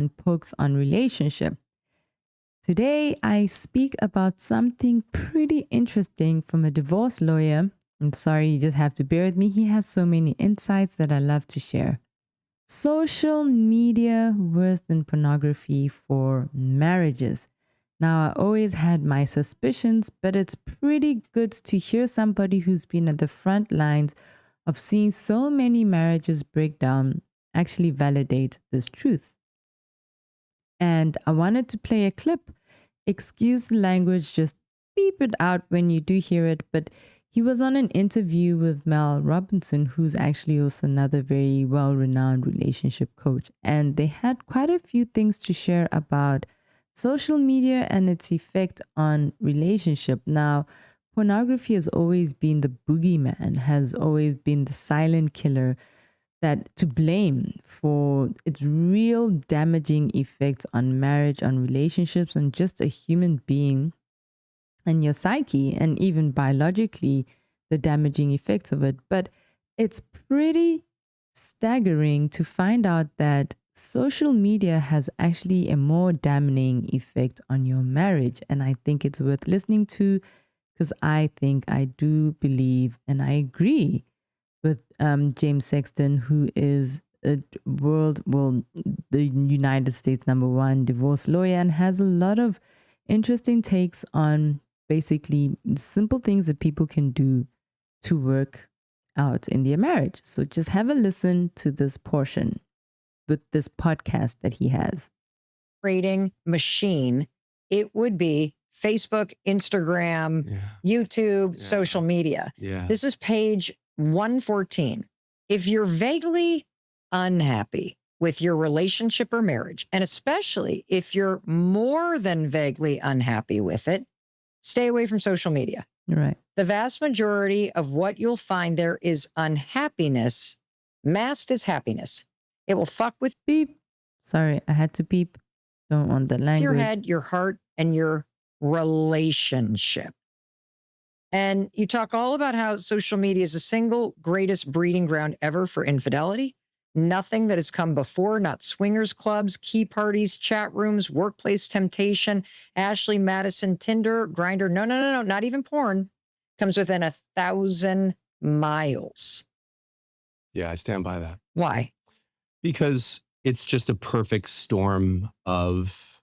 and Pokes on Relationship. Today, I speak about something pretty interesting from a divorce lawyer. I'm sorry, you just have to bear with me. He has so many insights that I love to share. Social media worse than pornography for marriages. Now, I always had my suspicions, but it's pretty good to hear somebody who's been at the front lines of seeing so many marriages break down actually validate this truth. And I wanted to play a clip. Excuse the language, just beep it out when you do hear it. But he was on an interview with Mel Robinson, who's actually also another very well-renowned relationship coach. And they had quite a few things to share about social media and its effect on relationship. Now, pornography has always been the boogeyman, has always been the silent killer that to blame for its real damaging effects on marriage, on relationships, on just a human being and your psyche, and even biologically, the damaging effects of it. But it's pretty staggering to find out that social media has actually a more damning effect on your marriage. And I think it's worth listening to because I think I do believe and I agree with James Sexton, who is the United States #1 divorce lawyer and has a lot of interesting takes on basically simple things that people can do to work out in their marriage. So just have a listen to this portion with this podcast that he has. Rating machine, it would be Facebook, Instagram, YouTube, social media. This is page 114. If you're vaguely unhappy with your relationship or marriage, and especially if you're more than vaguely unhappy with it, stay away from social media. Right. The vast majority of what you'll find there is unhappiness masked as happiness. It will fuck with beep. Sorry, I had to beep. Don't want the language. Your head, your heart, and your relationship. And you talk all about how social media is the single greatest breeding ground ever for infidelity. Nothing that has come before, not swingers clubs, key parties, chat rooms, workplace temptation, Ashley Madison, Tinder, Grindr. No, not even porn. Comes within 1,000 miles. Yeah, I stand by that. Why? Because it's just a perfect storm of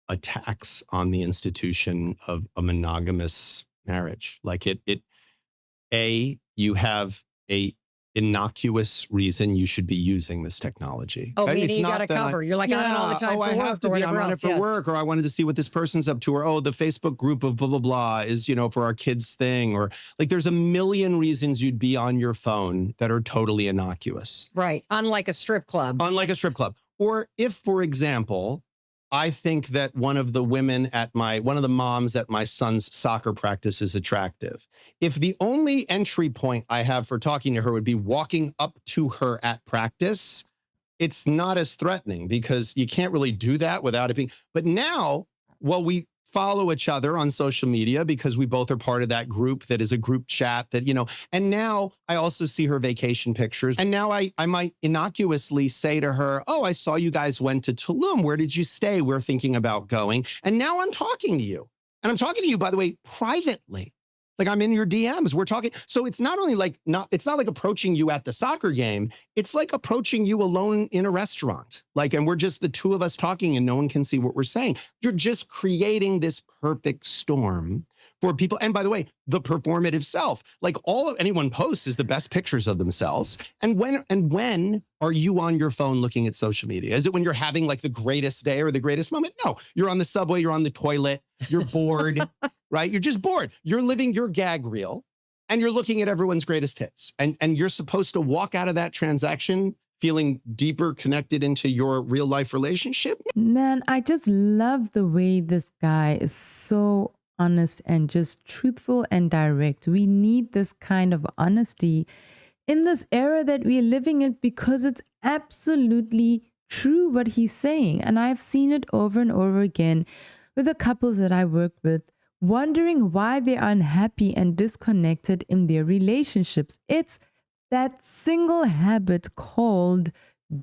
attacks on the institution of a monogamous marriage. Like you have a innocuous reason you should be using this technology. Oh, meaning you got to cover. You're like, on it all the time for I work have to or be. whatever I'm on it else. for work, or I wanted to see what this person's up to, or the Facebook group of blah, blah, blah is, for our kids' thing, or like there's a million reasons you'd be on your phone that are totally innocuous. Right. Unlike a strip club. Or if, for example, I think that one of the moms at my son's soccer practice is attractive. If the only entry point I have for talking to her would be walking up to her at practice, it's not as threatening because you can't really do that without it being. But now, we follow each other on social media because we both are part of that group that is a group chat that, and now I also see her vacation pictures. And now I might innocuously say to her, oh, I saw you guys went to Tulum. Where did you stay? We're thinking about going. And now I'm talking to you. And I'm talking to you, by the way, privately. Like I'm in your DMs, we're talking. So it's not only it's not like approaching you at the soccer game. It's like approaching you alone in a restaurant. And we're just the two of us talking and no one can see what we're saying. You're just creating this perfect storm for people. And by the way, the performative self, anyone posts is the best pictures of themselves. And when are you on your phone looking at social media? Is it when you're having the greatest day or the greatest moment? No, you're on the subway, you're on the toilet, you're bored, right? You're just bored. You're living your gag reel and you're looking at everyone's greatest hits. And you're supposed to walk out of that transaction feeling deeper connected into your real life relationship. Man, I just love the way this guy is so honest and just truthful and direct. We need this kind of honesty in this era that we're living in because it's absolutely true what he's saying. And I've seen it over and over again with the couples that I work with, wondering why they're unhappy and disconnected in their relationships. It's that single habit called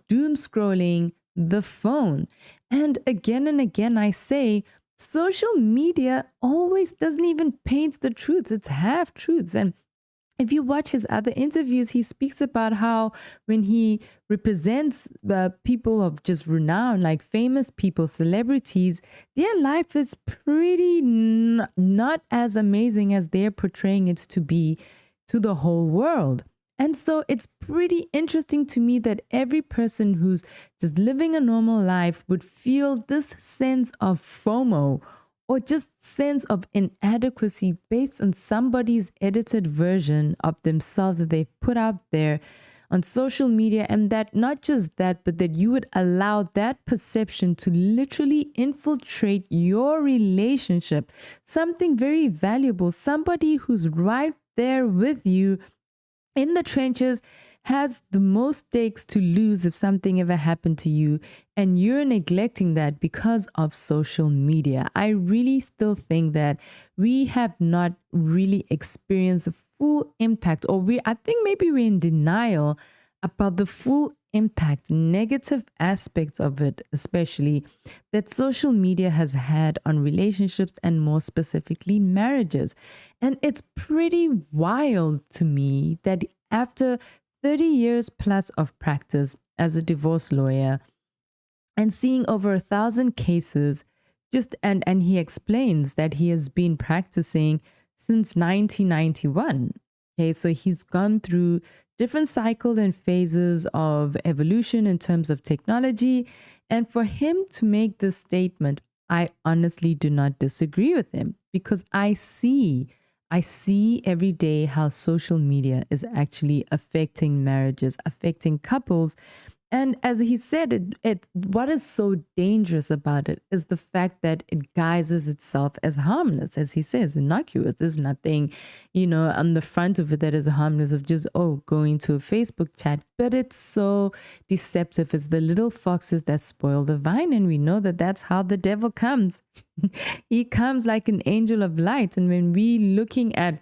doom scrolling, the phone. And again, I say, social media always doesn't even paint the truth. It's half truths. And if you watch his other interviews, he speaks about how when he represents people of just renown, like famous people, celebrities, their life is pretty not as amazing as they're portraying it to be to the whole world. And so it's pretty interesting to me that every person who's just living a normal life would feel this sense of FOMO, or just sense of inadequacy based on somebody's edited version of themselves that they've put out there on social media. And that not just that, but that you would allow that perception to literally infiltrate your relationship, something very valuable, somebody who's right there with you in the trenches, has the most stakes to lose if something ever happened to you, and you're neglecting that because of social media. I really still think that we have not really experienced the full impact, or I think maybe we're in denial about the full impact, negative aspects of it, especially that social media has had on relationships and more specifically marriages. And it's pretty wild to me that after 30 years plus of practice as a divorce lawyer and seeing over 1,000 cases, and he explains that he has been practicing since 1991. Okay, so he's gone through different cycles and phases of evolution in terms of technology. And for him to make this statement, I honestly do not disagree with him, because I see every day how social media is actually affecting marriages, affecting couples. And as he said, what is so dangerous about it is the fact that it guises itself as harmless, as he says, innocuous. There's nothing, on the front of it that is harmless, of just, going to a Facebook chat. But it's so deceptive. It's the little foxes that spoil the vine. And we know that that's how the devil comes. He comes like an angel of light. And when we looking at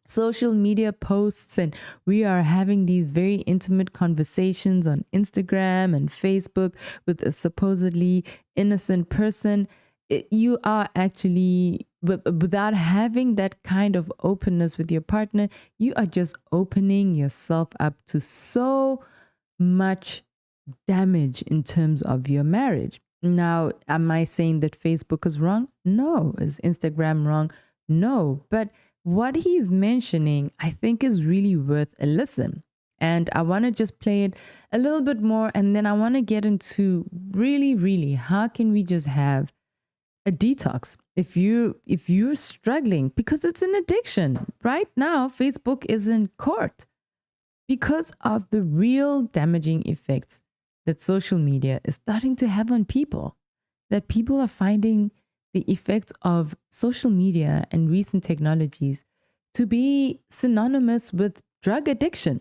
social media posts and we are having these very intimate conversations on Instagram and Facebook with a supposedly innocent person, you are actually, without having that kind of openness with your partner, you are just opening yourself up to so much damage in terms of your marriage. Now, am I saying that Facebook is wrong? No. Is Instagram wrong? No. But what he's mentioning, I think, is really worth a listen. And I want to just play it a little bit more. And then I want to get into really, how can we just have a detox if you're struggling, because it's an addiction. Right now, Facebook is in court because of the real damaging effects that social media is starting to have on people, that people are finding the effects of social media and recent technologies to be synonymous with drug addiction.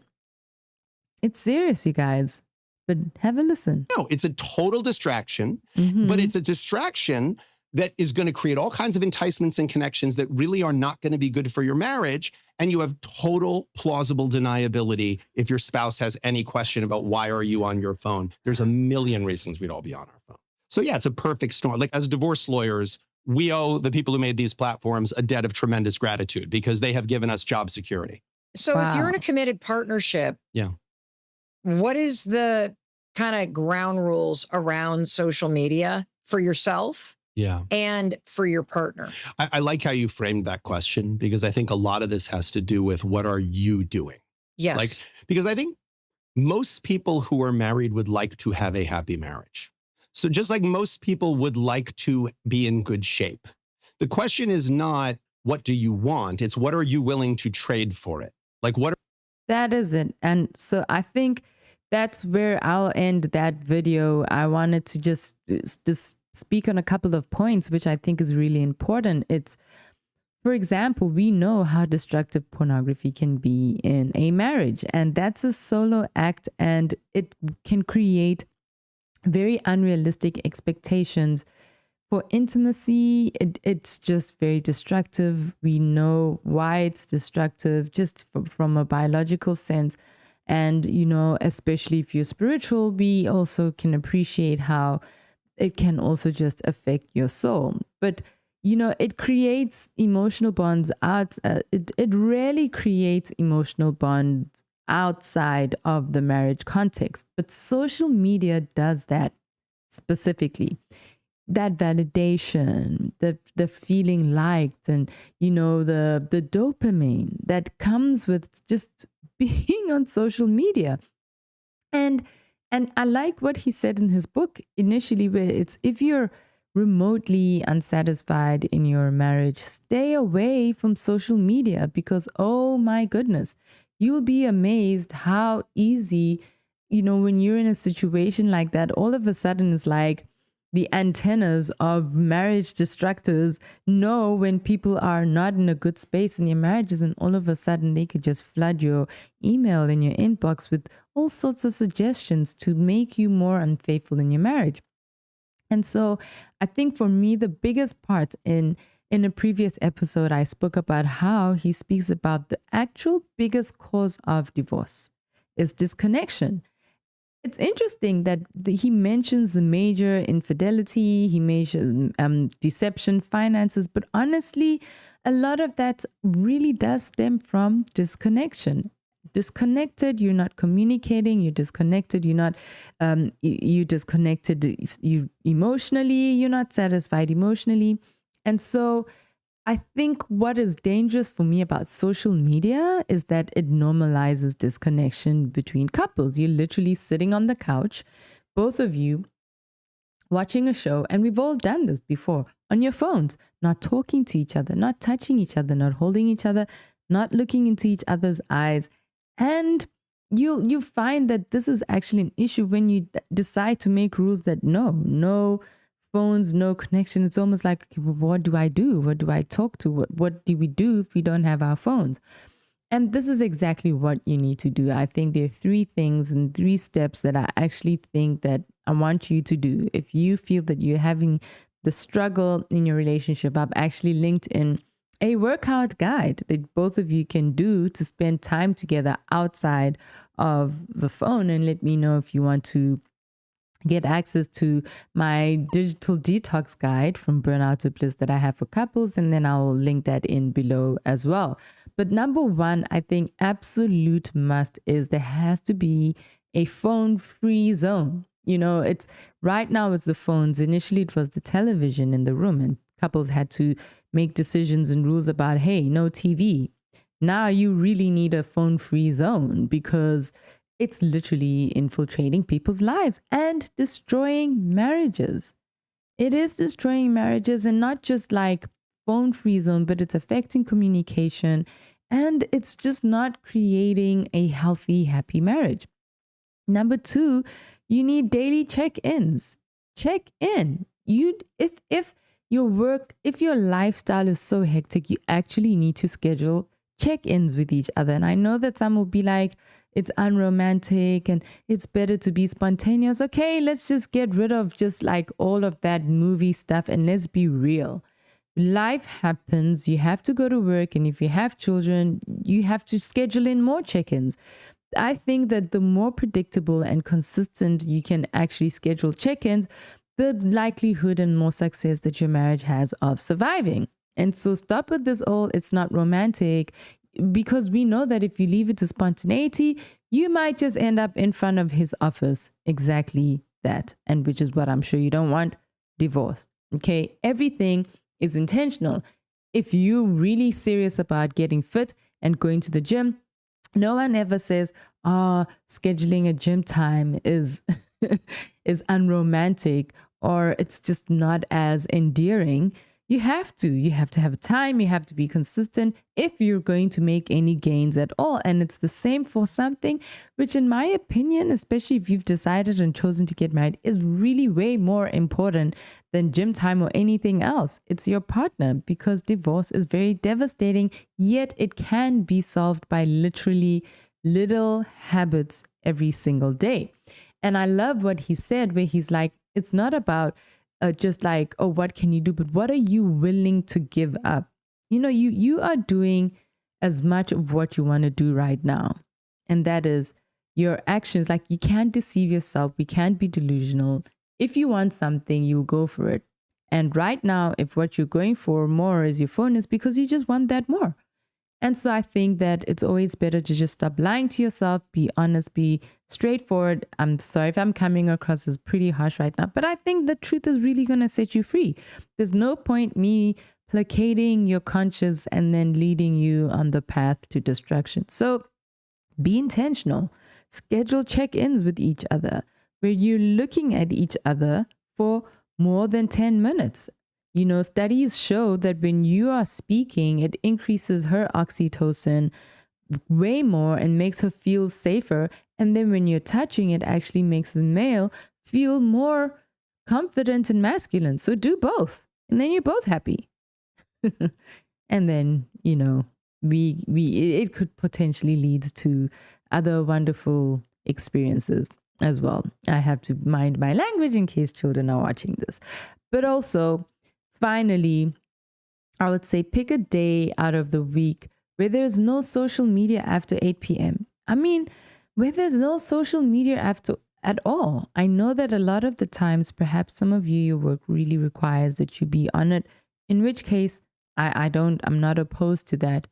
It's serious, you guys, but have a listen. No, it's a total distraction, but it's a distraction that is going to create all kinds of enticements and connections that really are not going to be good for your marriage. And you have total plausible deniability if your spouse has any question about why are you on your phone. There's a million reasons we'd all be on our phone. So yeah, it's a perfect storm. Like, as divorce lawyers, we owe the people who made these platforms a debt of tremendous gratitude because they have given us job security. So if you're in a committed partnership, what is the kind of ground rules around social media for yourself and for your partner? I like how you framed that question, because I think a lot of this has to do with what are you doing? Yes. Because I think most people who are married would like to have a happy marriage. So just like most people would like to be in good shape, the question is not what do you want? It's what are you willing to trade for it? Like, what? That is it. And so I think that's where I'll end that video. I wanted to just speak on a couple of points, which I think is really important. It's, for example, we know how destructive pornography can be in a marriage, and that's a solo act, and it can create very unrealistic expectations for intimacy. It's just very destructive. We know why it's destructive just from a biological sense. And, you know, especially if you're spiritual, we also can appreciate how it can also just affect your soul. But, you know, it creates emotional bonds it rarely creates emotional bonds outside of the marriage context. But social media does that specifically. That validation, the feeling liked, and, you know, the dopamine that comes with just being on social media. And I like what he said in his book initially, where it's, if you're remotely unsatisfied in your marriage, stay away from social media, because, oh my goodness, you'll be amazed how easy, you know, when you're in a situation like that, all of a sudden it's like the antennas of marriage distractors know when people are not in a good space in their marriages, and all of a sudden they could just flood your email and your inbox with all sorts of suggestions to make you more unfaithful in your marriage. And so I think for me, the biggest part in a previous episode, I spoke about how he speaks about the actual biggest cause of divorce is disconnection. It's interesting that he mentions the major infidelity, he mentions deception, finances, but honestly, a lot of that really does stem from disconnection. Disconnected, you're not communicating, you're disconnected, you're not, you disconnected, you emotionally, you're not satisfied emotionally. And so I think what is dangerous for me about social media is that it normalizes disconnection between couples. You're literally sitting on the couch, both of you watching a show, and we've all done this before, on your phones, not talking to each other, not touching each other, not holding each other, not looking into each other's eyes. And you find that this is actually an issue when you decide to make rules that no phones, no connection. It's almost like, okay, well, what do I do? What do I talk to? What do we do if we don't have our phones? And this is exactly what you need to do. I think there are 3 things and 3 steps that I actually think that I want you to do. If you feel that you're having the struggle in your relationship, I've actually linked in a workout guide that both of you can do to spend time together outside of the phone. And let me know if you want to get access to my digital detox guide from burnout to bliss that I have for couples. And then I'll link that in below as well. But number 1, I think absolute must is there has to be a phone-free zone. You know, it's right now it's the phones. Initially, it was the television in the room, and couples had to make decisions and rules about, hey, no TV. Now you really need a phone-free zone because it's literally infiltrating people's lives and destroying marriages. It is destroying marriages, and not just like phone-free zone, but it's affecting communication, and it's just not creating a healthy, happy marriage. Number 2, you need daily check-ins. Check in. If your lifestyle is so hectic, you actually need to schedule check-ins with each other. And I know that some will be like, it's unromantic and it's better to be spontaneous. Okay, let's just get rid of just like all of that movie stuff and let's be real. Life happens. You have to go to work. And if you have children, you have to schedule in more check-ins. I think that the more predictable and consistent you can actually schedule check-ins, the likelihood and more success that your marriage has of surviving. And so stop with this all, it's not romantic, because we know that if you leave it to spontaneity, you might just end up in front of his office. Exactly that. And which is what I'm sure you don't want, divorce. Okay. Everything is intentional. If you're really serious about getting fit and going to the gym, no one ever says, scheduling a gym time is is unromantic or it's just not as endearing. You have to have time. You have to be consistent if you're going to make any gains at all. And it's the same for something which, in my opinion, especially if you've decided and chosen to get married, is really way more important than gym time or anything else. It's your partner, because divorce is very devastating, yet it can be solved by literally little habits every single day. And I love what he said, where he's like, it's not about just like, oh, what can you do? But what are you willing to give up? You know, you are doing as much of what you want to do right now. And that is your actions. Like, you can't deceive yourself. We can't be delusional. If you want something, you'll go for it. And right now, if what you're going for more is your phone, it's because you just want that more. And so I think that it's always better to just stop lying to yourself, be honest, be straightforward. I'm sorry if I'm coming across as pretty harsh right now, but I think the truth is really going to set you free. There's no point me placating your conscience and then leading you on the path to destruction. So be intentional. Schedule check-ins with each other where you're looking at each other for more than 10 minutes. You know, studies show that when you are speaking, it increases her oxytocin way more and makes her feel safer. And then when you're touching, it actually makes the male feel more confident and masculine. So do both. And then you're both happy. And then, you know, it could potentially lead to other wonderful experiences as well. I have to mind my language in case children are watching this. But also, finally, I would say pick a day out of the week where there's no social media after 8 p.m. I mean, where there's no social media at all. I know that a lot of the times, perhaps some of you, your work really requires that you be on it, in which case I'm not opposed to that.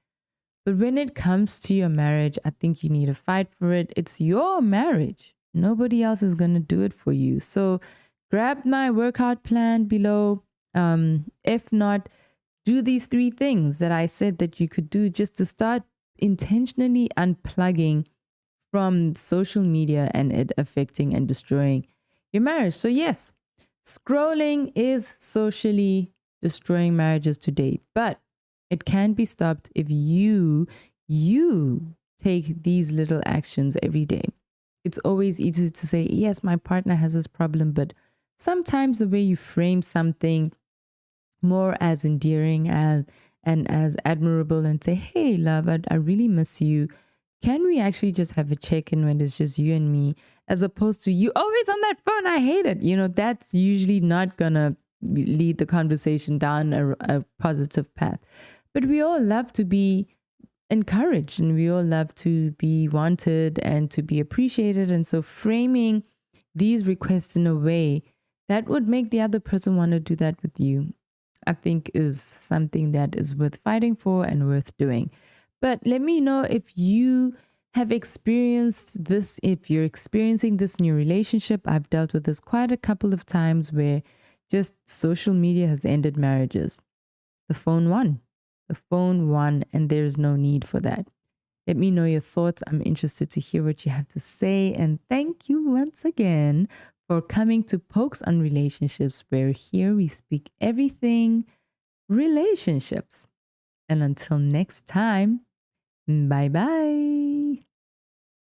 But when it comes to your marriage, I think you need to fight for it. It's your marriage. Nobody else is going to do it for you. So grab my workout plan below. If not, do these 3 things that I said that you could do just to start intentionally unplugging from social media and it affecting and destroying your marriage. So yes, scrolling is socially destroying marriages today, but it can be stopped if you take these little actions every day. It's always easy to say, yes, my partner has this problem, but sometimes the way you frame something more as endearing and as admirable and say, hey, love, I really miss you. Can we actually just have a check-in when it's just you and me, as opposed to you always on that phone? I hate it. You know, that's usually not going to lead the conversation down a positive path. But we all love to be encouraged and we all love to be wanted and to be appreciated. And so framing these requests in a way that would make the other person want to do that with you, I think is something that is worth fighting for and worth doing. But let me know if you have experienced this, if you're experiencing this in your relationship. I've dealt with this quite a couple of times where just social media has ended marriages. The phone won. The phone won, and there's no need for that. Let me know your thoughts. I'm interested to hear what you have to say. And thank you once again for coming to Pokes on Relationships, where here we speak everything relationships. And until next time, bye-bye.